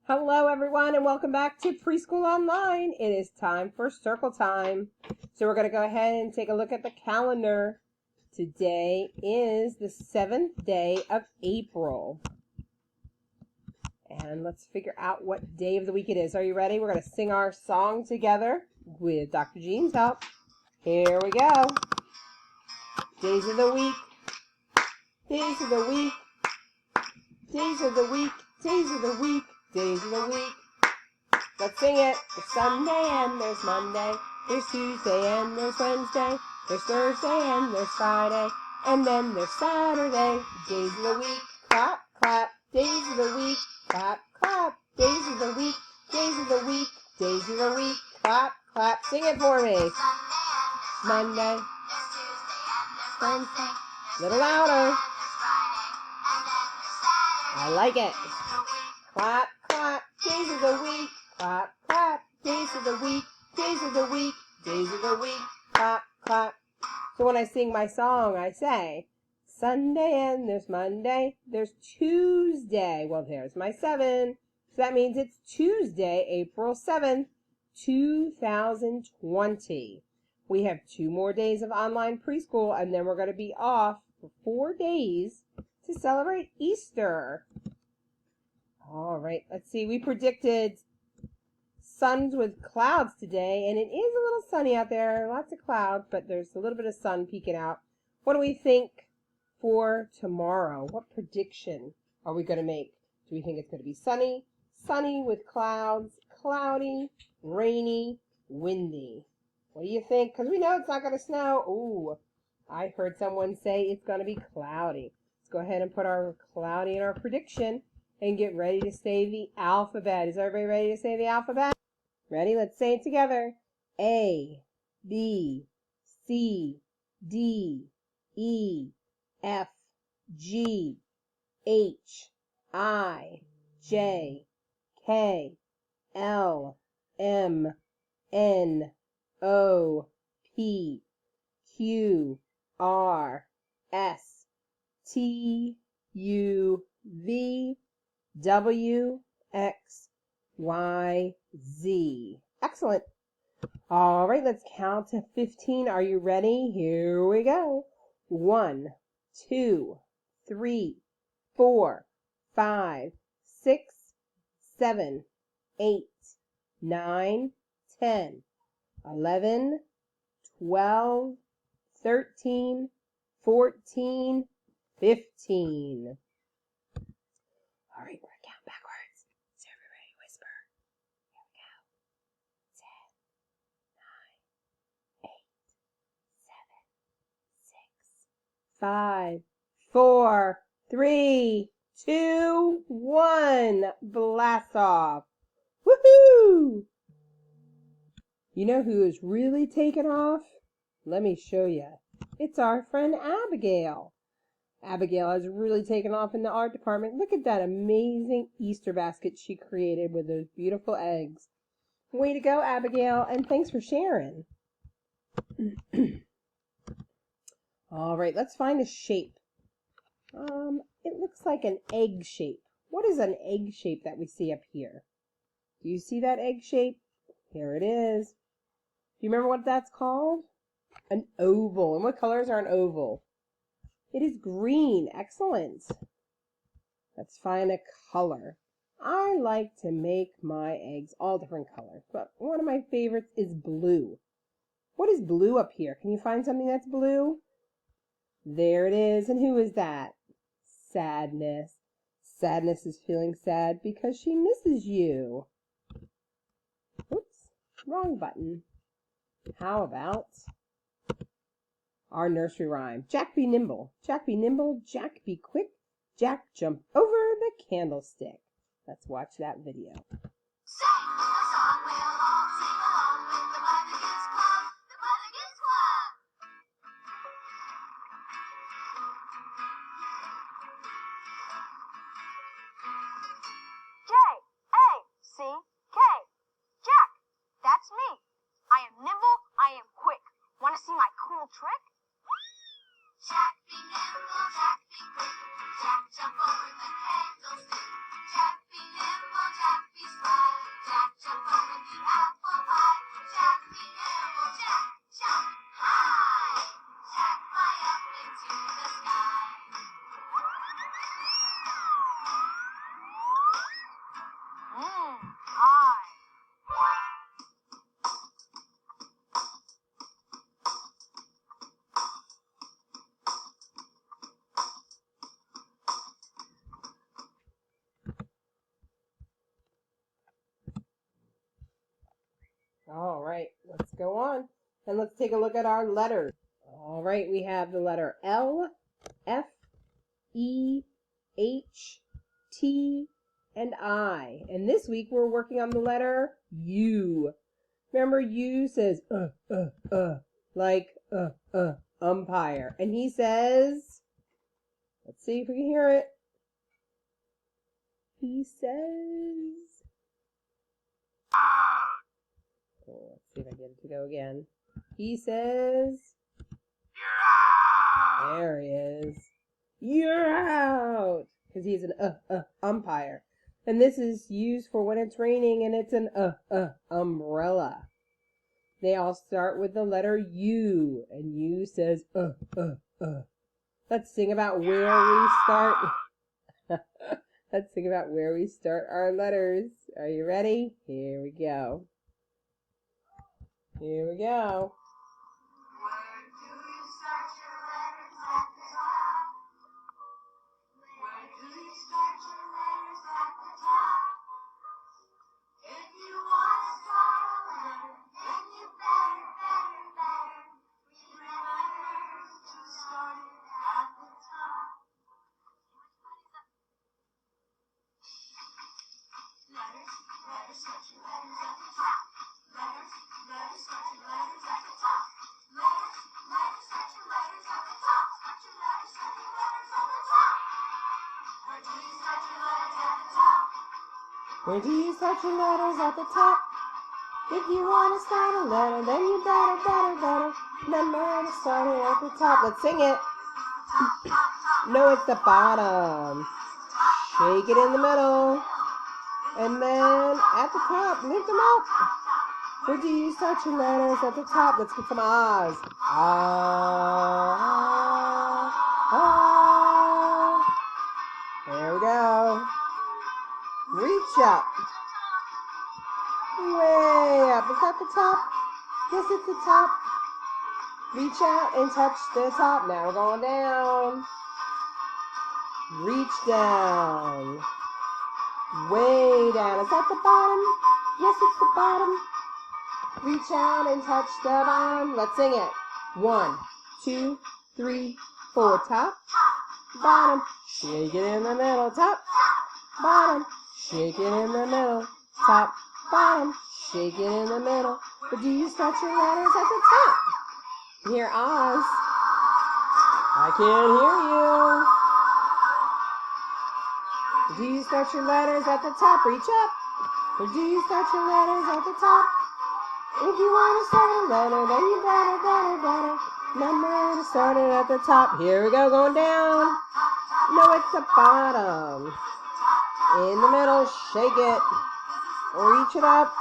Hello everyone and welcome back to Preschool Online. It is time for circle time. So we're going to go ahead and take a look at the calendar. Today is the 7th day of April. And let's figure out what day of the week it is. Are you ready? We're going to sing our song together with Dr. Jean's help. Here we go. Days of the week. Days of the week. Days of the week. Days of the week. Days of the week. Let's sing it. There's Sunday and there's Monday. There's Tuesday and there's Wednesday. There's Thursday and there's Friday. And then there's Saturday. Days of the week. Clap, clap. Days of the week. Clap, clap. Days of the week. Days of the week. Days of the week. Clap, clap. Sing it for me. Monday. Wednesday. A little louder. I like it. Clap, clap. Days of the week. Clap, clap. Days of the week. Days of the week. Days of the week. Clap, clap. So when I sing my song, I say, Sunday and there's Monday. There's Tuesday. Well, there's my 7. So that means it's Tuesday, April 7th, 2020. We have 2 more days of online preschool, and then we're going to be off for 4 days to celebrate Easter. All right, let's see. We predicted suns with clouds today, and it is a little sunny out there. Lots of clouds, but there's a little bit of sun peeking out. What do we think for tomorrow? What prediction are we going to make? Do we think it's going to be sunny? Sunny with clouds, cloudy, rainy, windy. What do you think? Because we know it's not going to snow. Ooh, I heard someone say it's going to be cloudy. Let's go ahead and put our cloudy in our prediction and get ready to say the alphabet. Is everybody ready to say the alphabet? Ready? Let's say it together. A, B, C, D, E, F, G, H, I, J, K, L, M, N, O, P, Q, R, S, T, U, V, W, X, Y, Z. Excellent. All right, let's count to 15. Are you ready? Here we go. 1, 2, 3, 4, 5, 6, 7, 8, 9, 10, 11, 12, 13, 14, 15. All right, we're going to count backwards. So everybody whisper. Here we go. 10, 9, 8, 7, 6, 5, 4, 3, 2, 1. Blast off. Woohoo! You know who is really taking off? Let me show you. It's our friend Abigail. Abigail has really taken off in the art department. Look at that amazing Easter basket she created with those beautiful eggs. Way to go, Abigail, and thanks for sharing. All right, let's find a shape. It looks like an egg shape. What is an egg shape that we see up here? Do you see that egg shape? Here it is. Do you remember what that's called? An oval. And what colors are an oval? It is green. Excellent. Let's find a color. I like to make my eggs all different colors, but one of my favorites is blue. What is blue up here? Can you find something that's blue? There it is. And who is that? Sadness. Sadness is feeling sad because she misses you. Oops, wrong button. How about our nursery rhyme? Jack be nimble, Jack be nimble, Jack be quick, Jack jump over the candlestick. Let's watch that video. Sing the song, we'll all sing along with the Buttons Club, the Buttons Club. J-A-C-K, Jack, that's me. I am nimble, I am quick. Want to see my cool trick? Jack be nimble, Jack be quick, Jack jump over the candlestick. Jack be nimble, Jack be I. All right, let's go on. And let's take a look at our letters. All right, we have the letter L, F, E, H, T, and I. And this week we're working on the letter U. Remember, U says, like, umpire. And he says, let's see if we can hear it. He says, oh, let's see if I get it to go again. He says, there he is. You're out. Because he's an umpire. And this is used for when it's raining and it's an umbrella. They all start with the letter U. And U says, Let's sing about where we start. Let's sing about where we start our letters. Are you ready? Here we go. Here we go. Where do you start your letters at the top? Where do you start your letters at the top? If you want to start a letter, then you better remember to start it at the top. Letters, start your letters at the top. Letters, start your letters at the top. Letters, start your letters at the top. Start your letters at the top. Where do you start your letters at the top? Where do you start your letters at the top? If you want to start a letter, then you better remember to start it at the top. Let's sing it. No, it's the bottom. Shake it in the middle. And then at the top, lift them up. Where do you start your letters at the top? Let's get some ahs. Ah, ah. There we go. Reach up. Way up. Is that the top? Yes, it's the top. Reach out and touch the top. Now we're going down. Reach down. Way down. Is that the bottom? Yes, it's the bottom. Reach out and touch the bottom. Let's sing it. 1, 2, 3, 4. Top, bottom. Shake it in the middle. Top, bottom. Shake it in the middle. Top, bottom. Shake it in the middle. But do you start your letters at the top? Hear Oz. I can't hear you. Do you start your letters at the top? Reach up. Or do you start your letters at the top? If you want to start a letter, then you better remember to start it at the top. Here we go, going down. No, it's the bottom. In the middle, shake it. Reach it up.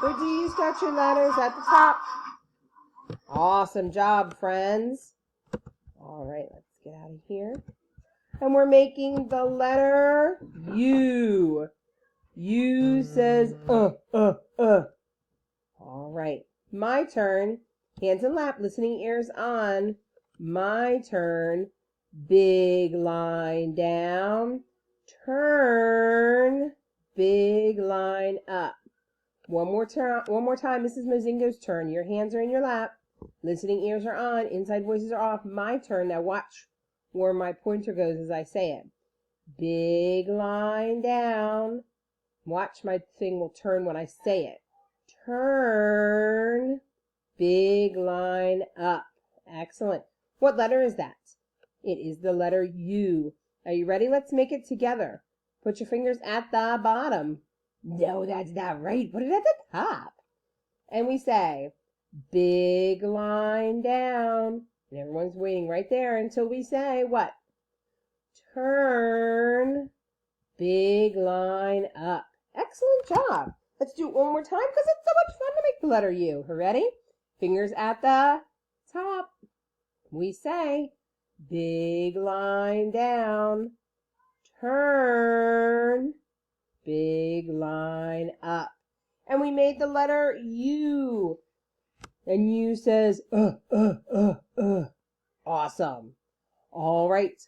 Or do you start your letters at the top? Awesome job, friends. All right, let's get out of here. And we're making the letter U. U says, All right, my turn. Hands in lap, listening ears on. My turn. Big line down. Turn. Big line up. One more time, Mrs. Mozingo's turn. Your hands are in your lap. Listening ears are on. Inside voices are off. My turn. Now watch where my pointer goes as I say it. Big line down. Watch, my thing will turn when I say it. Turn. Big line up. Excellent. What letter is that? It is the letter U. Are you ready? Let's make it together. Put your fingers at the bottom. No, that's not right. Put it at the top. And we say, big line down. And everyone's waiting right there until we say what? Turn. Big line up. Excellent job. Let's do it one more time because it's so much fun to make the letter U. Ready? Fingers at the top. We say, big line down. Turn. big line up. And we made the letter U. And U says, Awesome. All right.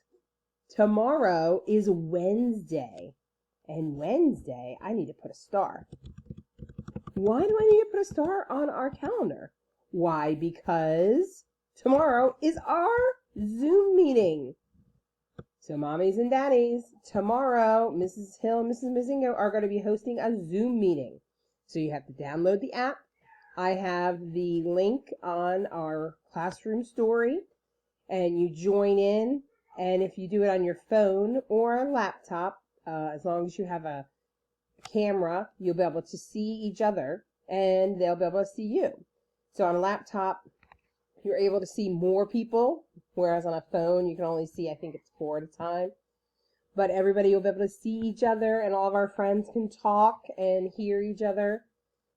Tomorrow is Wednesday. And Wednesday, I need to put a star. Why do I need to put a star on our calendar? Why? Because tomorrow is our Zoom meeting. So mommies and daddies, tomorrow, Mrs. Hill and Mrs. Mazingo are going to be hosting a Zoom meeting. So you have to download the app. I have the link on our classroom story, and you join in. And if you do it on your phone or a laptop, as long as you have a camera, you'll be able to see each other, and they'll be able to see you. So on a laptop, you're able to see more people, whereas on a phone, you can only see, I think it's 4 at a time. But everybody will be able to see each other, and all of our friends can talk and hear each other.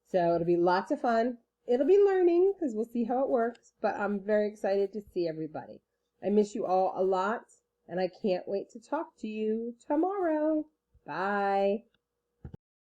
So it'll be lots of fun. It'll be learning, because we'll see how it works, but I'm very excited to see everybody. I miss you all a lot, and I can't wait to talk to you tomorrow. Bye.